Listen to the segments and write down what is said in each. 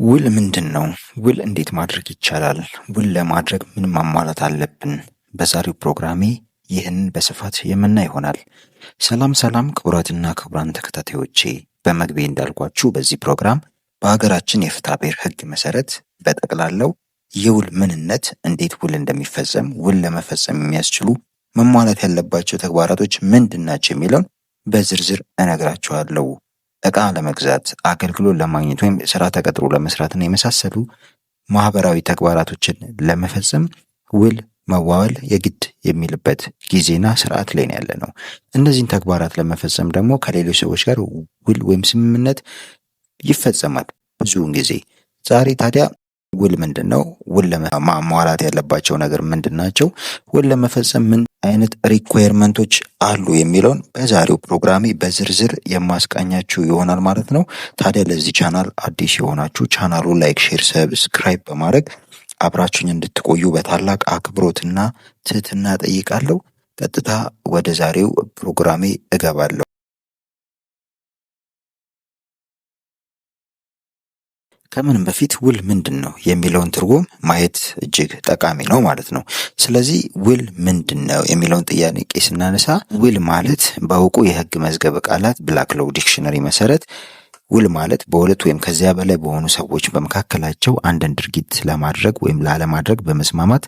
ውል ምንድነው? ውል እንዴት ማድረግ ይቻላል? ውል ለማድረግ ምን ማሟላት አለብን? በዛሬው ፕሮግራሜ ይህንን በስፋት የምናይ ይሆናል። ሰላም ሰላም ክቡራትና ክቡራን ተከታታዮቼ፣ በመግቢያ እንዳልኳችሁ በዚህ ፕሮግራም በሀገራችን የፍትሐብሔር ሕግ መሰረት በጠቅላላው የውል ምንነት፣ እንዴት ውል እንደሚፈጸም፣ ውል ለመፈጸም የሚያስችሉ መሟላት ያለባቸው ተግባራቶች ምንድናቸው የሚለውን በዝርዝር እነግራችኋለሁ። እቃ ለመግዛት፣ አገልግሎት ለማግኘት ወይም ስራ ተቀጥሮ ለመስራትና የመሳሰሉ ማህበራዊ ተግባራቶችን ለመፈጸም ውል መዋዋል የግድ የሚልበት ጊዜና ስርዓት ላይ ያለ ነው። እነዚህን ተግባራት ለመፈጸም ደግሞ ከሌሎች ሰዎች ጋር ውል ወይም ስምምነት ይፈጸማል ብዙውን ጊዜ። ዛሬ ታዲያ ውል ምንድነው? ውል ለማሟላት ያለባቸው ነገር ምንድናቸው? ውል ለመፈጸም ምን አይነት ሪኳየርመንቶች አሉ የሚለውን በዛሬው ፕሮግራሜ በዝርዝር የማስቃኛችሁ ይሆናል ማለት ነው። ታዲያ ለዚህ ቻናል አዲስ የሆናችሁ ቻናሉ ላይክ፣ ሼር፣ ሰብስክራይብ በማድረግ አብራችሁኝ እንድትቆዩ በታላቅ አክብሮትና ትህትና ጠይቃለሁ። ቀጥታ ወደ ዛሬው ፕሮግራሜ እገባለሁ። ከምንም በፊት ውል ምንድን ነው የሚለውን ትርጉም ማየት እጅግ ጠቃሚ ነው ማለት ነው። ስለዚህ ውል ምንድን ነው የሚለውን ጥያቄ ስናነሳ ውል ማለት በእውቁ የሕግ መዝገበ ቃላት ብላክ ሎው ዲክሽነሪ መሰረት ውል ማለት በሁለት ወይም ከዚያ በላይ በሆኑ ሰዎች በመካከላቸው አንድን ድርጊት ለማድረግ ወይም ላለማድረግ በመስማማት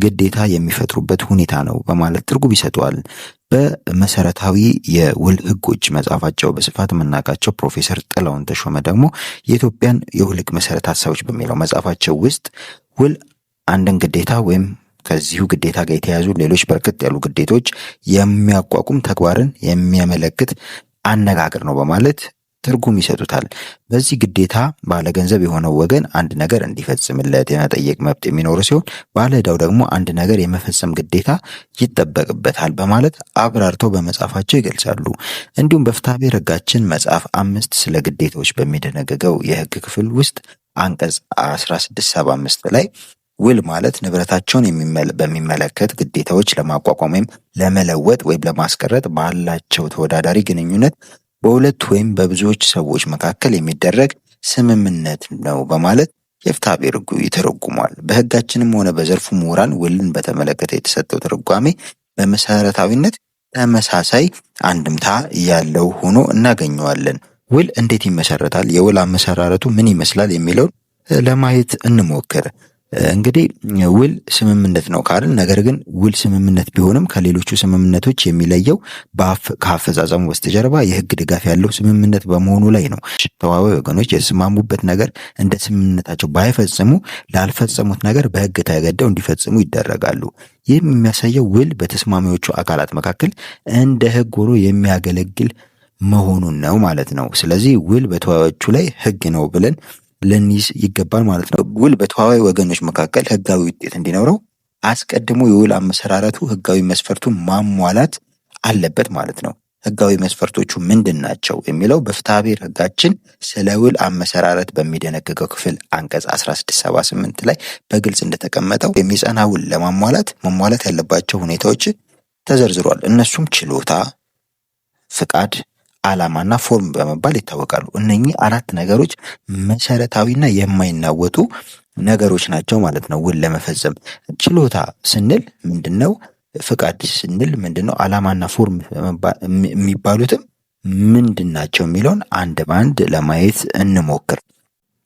ግዴታ የሚፈጥሩበት ሁኔታ ነው በማለት ትርጉም ይሰጠዋል። በመሰረታዊ የውል ሕጎች መጽሐፋቸው በስፋት የምናውቃቸው ፕሮፌሰር ጥላሁን ተሾመ ደግሞ የኢትዮጵያን የውል ሕግ መሰረት ሀሳቦች በሚለው መጽሐፋቸው ውስጥ ውል አንድን ግዴታ ወይም ከዚሁ ግዴታ ጋር የተያዙ ሌሎች በርከት ያሉ ግዴታዎች የሚያቋቁም ተግባርን የሚያመለክት አነጋገር ነው በማለት ትርጉም ይሰጡታል። በዚህ ግዴታ ባለገንዘብ የሆነው ወገን አንድ ነገር እንዲፈጽምለት የመጠየቅ መብት የሚኖረው ሲሆን፣ ባለዕዳው ደግሞ አንድ ነገር የመፈጸም ግዴታ ይጠበቅበታል በማለት አብራርተው በመጽሐፋቸው ይገልጻሉ። እንዲሁም በፍትሐብሔር ሕጋችን መጽሐፍ 5 ስለ ግዴታዎች በሚደነገገው የሕግ ክፍል ውስጥ አንቀጽ 1675 ላይ ውል ማለት ንብረታቸውን በሚመለከት ግዴታዎች ለማቋቋም ወይም ለመለወጥ ወይም ለማስቀረጥ ባላቸው ተወዳዳሪ ግንኙነት በሁለት ወይም በብዙዎች ሰዎች መካከል የሚደረግ ስምምነት ነው በማለት የፍትሐብሔር ሕጉ ይተረጉሟል። በሕጋችንም ሆነ በዘርፉ ምሁራን ውልን በተመለከተ የተሰጠው ትርጓሜ በመሰረታዊነት ተመሳሳይ አንድምታ ያለው ሆኖ እናገኘዋለን። ውል እንዴት ይመሰረታል? የውል አመሰራረቱ ምን ይመስላል? የሚለውን ለማየት እንሞክር። እንግዲህ ውል ስምምነት ነው ካልን፣ ነገር ግን ውል ስምምነት ቢሆንም ከሌሎቹ ስምምነቶች የሚለየው ከአፈጻጸሙ በስተጀርባ የሕግ ድጋፍ ያለው ስምምነት በመሆኑ ላይ ነው። ተዋዋይ ወገኖች የተስማሙበት ነገር እንደ ስምምነታቸው ባይፈጽሙ ላልፈጸሙት ነገር በሕግ ተገደው እንዲፈጽሙ ይደረጋሉ። ይህም የሚያሳየው ውል በተስማሚዎቹ አካላት መካከል እንደ ሕግ ሆኖ የሚያገለግል መሆኑን ነው ማለት ነው። ስለዚህ ውል በተዋዋዮቹ ላይ ሕግ ነው ብለን ልንይዝ ይገባል ማለት ነው። ውል በተዋዋይ ወገኖች መካከል ሕጋዊ ውጤት እንዲኖረው አስቀድሞ የውል አመሰራረቱ ሕጋዊ መስፈርቱን ማሟላት አለበት ማለት ነው። ሕጋዊ መስፈርቶቹ ምንድን ናቸው የሚለው በፍትሐብሔር ሕጋችን ስለ ውል አመሰራረት በሚደነግገው ክፍል አንቀጽ 1678 ላይ በግልጽ እንደተቀመጠው የሚጸና ውል መሟላት ያለባቸው ሁኔታዎች ተዘርዝሯል። እነሱም ችሎታ፣ ፍቃድ፣ ዓላማና ፎርም በመባል ይታወቃሉ። እነኚህ 4 ነገሮች መሰረታዊና የማይናወጡ ነገሮች ናቸው ማለት ነው። ውል ለመፈጸም ችሎታ ስንል ምንድነው? ፍቃድ ስንል ምንድነው? ዓላማና ፎርም የሚባሉትም ምንድናቸው የሚለውን አንድ በአንድ ለማየት እንሞክር።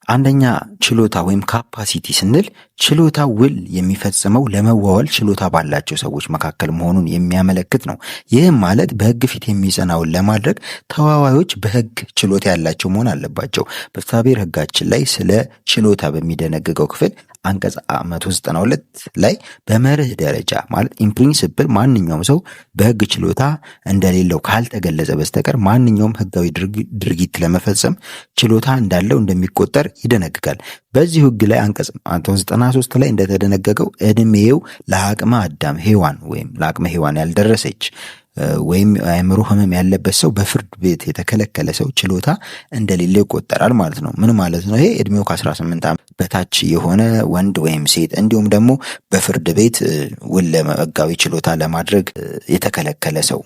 አንደኛ ችሎታ ወይም ካፓሲቲ ስንል ችሎታ ውል የሚፈጽመው ለመዋዋል ችሎታ ባላቸው ሰዎች መካከል መሆኑን የሚያመለክት ነው። ይህም ማለት በሕግ ፊት የሚጸና ውል ለማድረግ ተዋዋዮች በሕግ ችሎታ ያላቸው መሆን አለባቸው። በፍትሐብሔር ሕጋችን ላይ ስለ ችሎታ በሚደነግገው ክፍል አንቀጽ 192 ላይ በመርህ ደረጃ ማለት ኢንፕሪንሲፕል ማንኛውም ሰው በሕግ ችሎታ እንደሌለው ካልተገለጸ በስተቀር ማንኛውም ሕጋዊ ድርጊት ለመፈጸም ችሎታ እንዳለው እንደሚቆጠር ይደነግጋል። በዚህ ሕግ ላይ አንቀጽ 193 ላይ እንደተደነገገው ዕድሜው ለአቅመ አዳም ሔዋን ወይም ለአቅመ ሔዋን ያልደረሰች ወይም አእምሮ ህመም ያለበት ሰው በፍርድ ቤት የተከለከለ ሰው ችሎታ እንደሌለ ይቆጠራል ማለት ነው። ምን ማለት ነው? ይሄ እድሜው ከ18 ዓመት በታች የሆነ ወንድ ወይም ሴት እንዲሁም ደግሞ በፍርድ ቤት ውል ሕጋዊ ችሎታ ለማድረግ የተከለከለ ሰው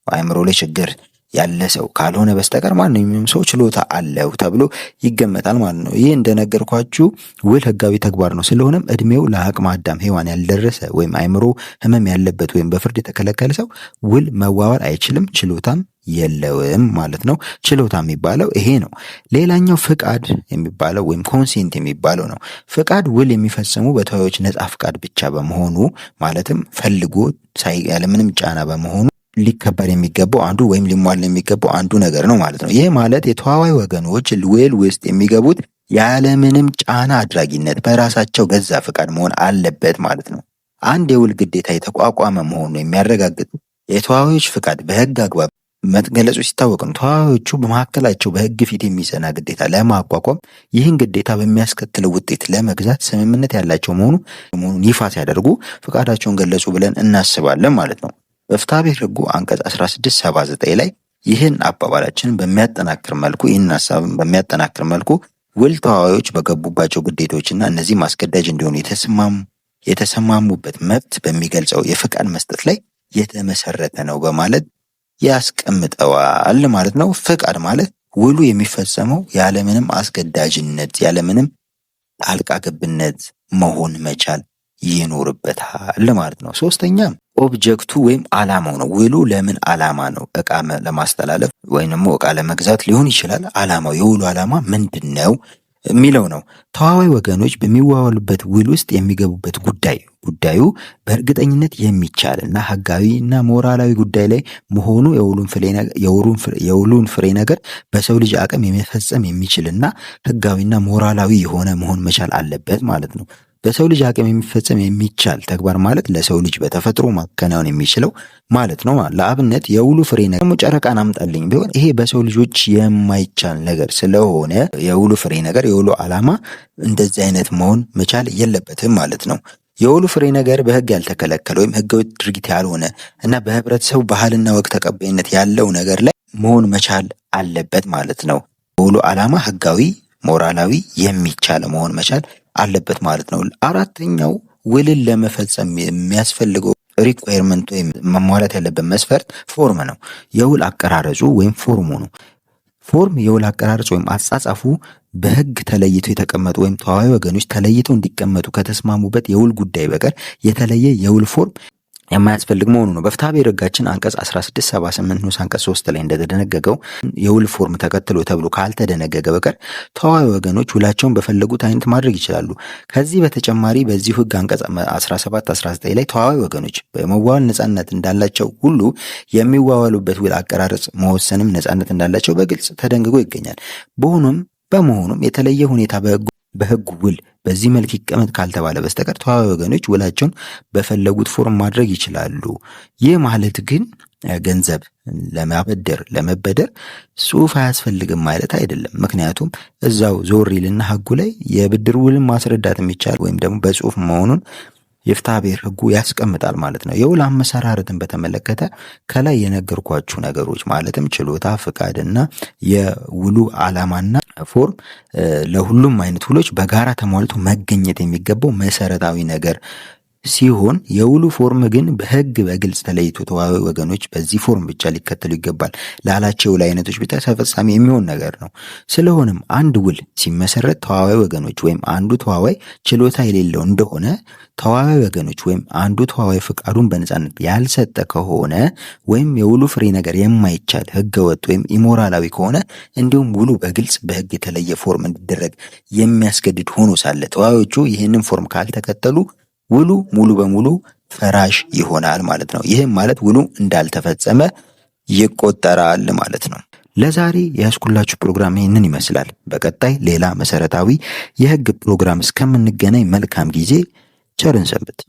አእምሮ ላይ ችግር ያለ ሰው ካልሆነ በስተቀር ማንኛውም ሰው ችሎታ አለው ተብሎ ይገመታል ማለት ነው። ይህ እንደነገርኳችሁ ውል ህጋዊ ተግባር ነው። ስለሆነም እድሜው ለአቅመ አዳም ሔዋን ያልደረሰ ወይም አእምሮ ህመም ያለበት ወይም በፍርድ የተከለከለ ሰው ውል መዋዋል አይችልም፣ ችሎታም የለውም ማለት ነው። ችሎታ የሚባለው ይሄ ነው። ሌላኛው ፍቃድ የሚባለው ወይም ኮንሴንት የሚባለው ነው። ፍቃድ ውል የሚፈጽሙ በተዋዮች ነጻ ፍቃድ ብቻ በመሆኑ ማለትም ፈልጎ ያለምንም ጫና በመሆኑ ሊከበር የሚገባው አንዱ ወይም ሊሟላ የሚገባው አንዱ ነገር ነው ማለት ነው። ይህ ማለት የተዋዋይ ወገኖች ውል ውስጥ የሚገቡት ያለምንም ጫና አድራጊነት በራሳቸው ገዛ ፍቃድ መሆን አለበት ማለት ነው። አንድ የውል ግዴታ የተቋቋመ መሆኑን የሚያረጋግጥ የተዋዋዮች ፍቃድ በህግ አግባብ መገለጹ ሲታወቅ ነው። ተዋዋዮቹ በመካከላቸው በህግ ፊት የሚጸና ግዴታ ለማቋቋም ይህን ግዴታ በሚያስከትለው ውጤት ለመግዛት ስምምነት ያላቸው መሆኑን ይፋ ሲያደርጉ ፍቃዳቸውን ገለጹ ብለን እናስባለን ማለት ነው። በፍትሐብሔር ህጉ አንቀጽ 1679 ላይ ይህን አባባላችንን በሚያጠናክር መልኩ ውል ተዋዋዮች በገቡባቸው ግዴታዎችና እነዚህ ማስገዳጅ እንዲሆኑ የተሰማሙበት መብት በሚገልጸው የፍቃድ መስጠት ላይ የተመሰረተ ነው በማለት ያስቀምጠዋል ማለት ነው። ፍቃድ ማለት ውሉ የሚፈጸመው ያለምንም አስገዳጅነት ያለምንም ጣልቃ ገብነት መሆን መቻል ይኖርበታል ማለት ነው። ሶስተኛ ኦብጀክቱ ወይም ዓላማው ነው። ውሉ ለምን ዓላማ ነው? እቃ ለማስተላለፍ ወይም ደግሞ እቃ ለመግዛት ሊሆን ይችላል። ዓላማው የውሉ ዓላማ ምንድን ነው የሚለው ነው። ተዋዋይ ወገኖች በሚዋዋሉበት ውል ውስጥ የሚገቡበት ጉዳዩ በእርግጠኝነት የሚቻልና ህጋዊና ሞራላዊ ጉዳይ ላይ መሆኑ የውሉን ፍሬ ነገር በሰው ልጅ አቅም የመፈጸም የሚችልና ህጋዊና ሞራላዊ የሆነ መሆን መቻል አለበት ማለት ነው። በሰው ልጅ አቅም የሚፈጸም የሚቻል ተግባር ማለት ለሰው ልጅ በተፈጥሮ ማከናወን የሚችለው ማለት ነው። ለአብነት የውሉ ፍሬ ነገር ደግሞ ጨረቃን አምጣልኝ ቢሆን ይሄ በሰው ልጆች የማይቻል ነገር ስለሆነ የውሉ ፍሬ ነገር የውሉ ዓላማ እንደዚህ አይነት መሆን መቻል የለበትም ማለት ነው። የውሉ ፍሬ ነገር በህግ ያልተከለከለ ወይም ህገወጥ ድርጊት ያልሆነ እና በህብረተሰቡ ባህልና ወግ ተቀባይነት ያለው ነገር ላይ መሆን መቻል አለበት ማለት ነው። የውሉ ዓላማ ህጋዊ፣ ሞራላዊ የሚቻል መሆን መቻል አለበት ማለት ነው። አራተኛው ውልን ለመፈጸም የሚያስፈልገው ሪኳየርመንት ወይም መሟላት ያለበት መስፈርት ፎርም ነው። የውል አቀራረጹ ወይም ፎርሙ ነው። ፎርም የውል አቀራረጽ ወይም አጻጻፉ በህግ ተለይቶ የተቀመጡ ወይም ተዋዋይ ወገኖች ተለይተው እንዲቀመጡ ከተስማሙበት የውል ጉዳይ በቀር የተለየ የውል ፎርም የማያስፈልግ መሆኑ ነው። በፍትሐብሔር ህጋችን አንቀጽ 1678 ንዑስ አንቀጽ 3 ላይ እንደተደነገገው የውል ፎርም ተከትሎ ተብሎ ካልተደነገገ በቀር ተዋዋይ ወገኖች ውላቸውን በፈለጉት አይነት ማድረግ ይችላሉ። ከዚህ በተጨማሪ በዚሁ ህግ አንቀጽ 1719 ላይ ተዋዋይ ወገኖች በመዋዋል ነጻነት እንዳላቸው ሁሉ የሚዋዋሉበት ውል አቀራረጽ መወሰንም ነጻነት እንዳላቸው በግልጽ ተደንግጎ ይገኛል። በመሆኑም የተለየ ሁኔታ በህጉ ውል በዚህ መልክ ይቀመጥ ካልተባለ በስተቀር ተዋዋይ ወገኖች ውላቸውን በፈለጉት ፎርም ማድረግ ይችላሉ። ይህ ማለት ግን ገንዘብ ለመበደር ጽሑፍ አያስፈልግም ማለት አይደለም። ምክንያቱም እዛው ዞር ይልና ህጉ ላይ የብድር ውልን ማስረዳት የሚቻል ወይም ደግሞ በጽሑፍ መሆኑን የፍትሐብሔር ህጉ ያስቀምጣል ማለት ነው። የውል አመሰራረትን በተመለከተ ከላይ የነገርኳችሁ ነገሮች ማለትም ችሎታ፣ ፍቃድና የውሉ ዓላማና ፎርም ለሁሉም አይነት ውሎች በጋራ ተሟልቶ መገኘት የሚገባው መሰረታዊ ነገር ሲሆን የውሉ ፎርም ግን በህግ በግልጽ ተለይቶ ተዋዋይ ወገኖች በዚህ ፎርም ብቻ ሊከተሉ ይገባል ላላቸው የውል አይነቶች ብቻ ተፈጻሚ የሚሆን ነገር ነው። ስለሆነም አንድ ውል ሲመሰረት ተዋዋይ ወገኖች ወይም አንዱ ተዋዋይ ችሎታ የሌለው እንደሆነ ተዋዋይ ወገኖች ወይም አንዱ ተዋዋይ ፍቃዱን በነጻነት ያልሰጠ ከሆነ ወይም የውሉ ፍሬ ነገር የማይቻል ህገወጥ ወይም ኢሞራላዊ ከሆነ እንዲሁም ውሉ በግልጽ በህግ የተለየ ፎርም እንዲደረግ የሚያስገድድ ሆኖ ሳለ ተዋዋዮቹ ይህንን ፎርም ካልተከተሉ ውሉ ሙሉ በሙሉ ፈራሽ ይሆናል ማለት ነው። ይህም ማለት ውሉ እንዳልተፈጸመ ይቆጠራል ማለት ነው። ለዛሬ ያስኩላችሁ ፕሮግራም ይህንን ይመስላል። በቀጣይ ሌላ መሰረታዊ የህግ ፕሮግራም እስከምንገናኝ መልካም ጊዜ፣ ቸርን ሰንብት።